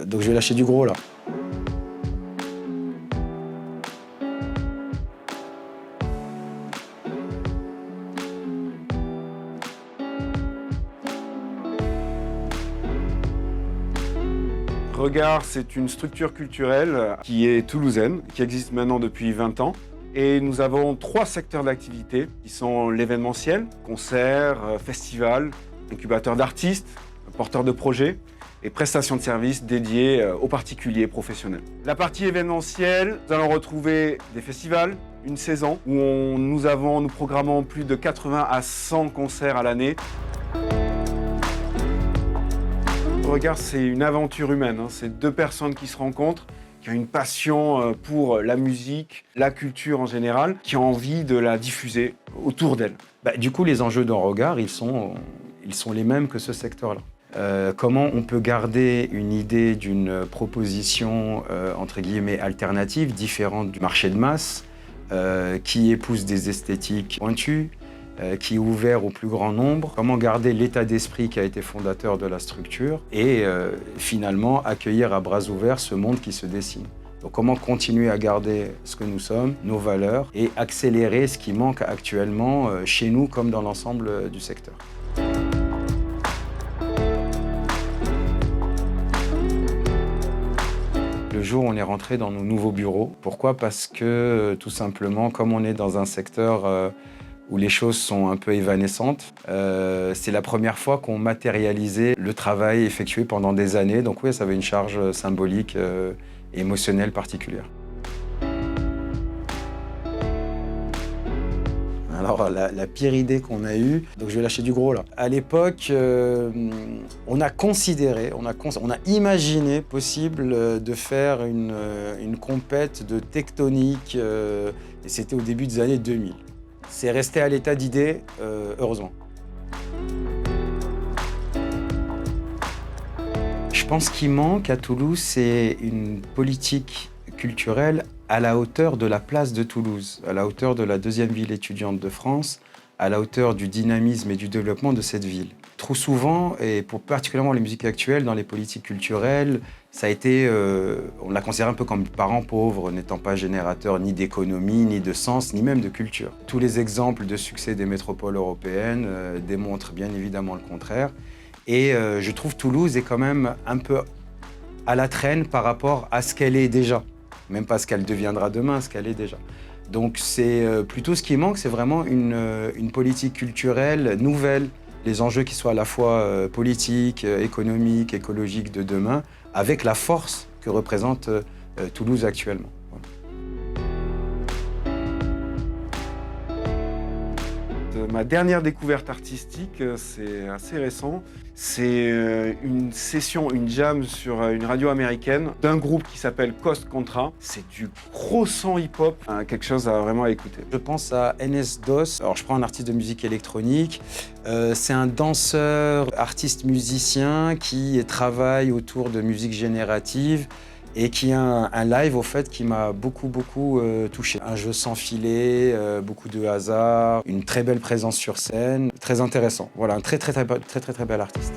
Donc je vais lâcher du gros là. Regard, c'est une structure culturelle qui est toulousaine, qui existe maintenant depuis 20 ans. Et nous avons 3 secteurs d'activité qui sont l'événementiel, concerts, festivals, incubateurs d'artistes, porteurs de projets et prestations de services dédiées aux particuliers professionnels. La partie événementielle, nous allons retrouver des festivals, une saison où nous programmons plus de 80 à 100 concerts à l'année. Regard, c'est une aventure humaine, c'est 2 personnes qui se rencontrent, qui ont une passion pour la musique, la culture en général, qui ont envie de la diffuser autour d'elles. Du coup, les enjeux d'un regard, ils sont les mêmes que ce secteur-là. Comment on peut garder une idée d'une proposition, entre guillemets, alternative, différente du marché de masse, qui épouse des esthétiques pointues, qui est ouvert au plus grand nombre, comment garder l'état d'esprit qui a été fondateur de la structure et finalement accueillir à bras ouverts ce monde qui se dessine. Donc comment continuer à garder ce que nous sommes, nos valeurs et accélérer ce qui manque actuellement chez nous comme dans l'ensemble du secteur. Le jour où on est rentré dans nos nouveaux bureaux. Pourquoi ? Parce que tout simplement, comme on est dans un secteur où les choses sont un peu évanescentes. C'est la première fois qu'on matérialisait le travail effectué pendant des années. Donc oui, ça avait une charge symbolique et émotionnelle particulière. Alors, la pire idée qu'on a eue, donc je vais lâcher du gros là. À l'époque, on a imaginé possible de faire une compète de tectonique, et c'était au début des années 2000. C'est resté à l'état d'idée, heureusement. Je pense qu'il manque à Toulouse, c'est une politique culturelle à la hauteur de la place de Toulouse, à la hauteur de la 2e ville étudiante de France, à la hauteur du dynamisme et du développement de cette ville. Trop souvent, et pour particulièrement les musiques actuelles, dans les politiques culturelles, ça a été, on l'a considéré un peu comme parent pauvre, n'étant pas générateur ni d'économie, ni de sens, ni même de culture. Tous les exemples de succès des métropoles européennes démontrent bien évidemment le contraire. Et je trouve Toulouse est quand même un peu à la traîne par rapport à ce qu'elle est déjà. Même pas ce qu'elle deviendra demain, ce qu'elle est déjà. Donc c'est plutôt ce qui manque, c'est vraiment une politique culturelle nouvelle. Les enjeux qui soient à la fois politiques, économiques, écologiques de demain, avec la force que représente Toulouse actuellement. Ma dernière découverte artistique, c'est assez récent. C'est une session, une jam sur une radio américaine d'un groupe qui s'appelle Coast Contra. C'est du gros son hip-hop, quelque chose à vraiment écouter. Je pense à NS-DOS. Alors je prends un artiste de musique électronique. C'est un danseur, artiste musicien qui travaille autour de musique générative et qui a un live au fait qui m'a beaucoup touché. Un jeu sans filet, beaucoup de hasard, une très belle présence sur scène, très intéressant. Voilà, un très bel artiste.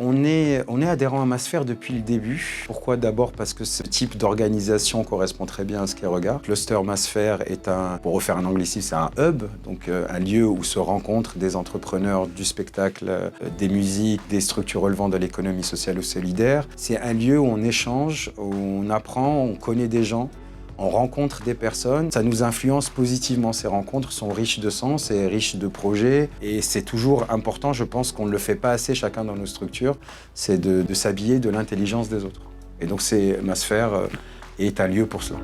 On est adhérent à Masphère depuis le début. Pourquoi ? D'abord parce que ce type d'organisation correspond très bien à ce qu'est Regard. Cluster Masphère est pour refaire un anglicisme, c'est un hub, donc un lieu où se rencontrent des entrepreneurs du spectacle, des musiques, des structures relevant de l'économie sociale ou solidaire. C'est un lieu où on échange, où on apprend, on connaît des gens. On rencontre des personnes, ça nous influence positivement. Ces rencontres sont riches de sens et riches de projets. Et c'est toujours important, je pense qu'on ne le fait pas assez chacun dans nos structures, c'est de s'habiller de l'intelligence des autres. Et donc Masphère est un lieu pour cela.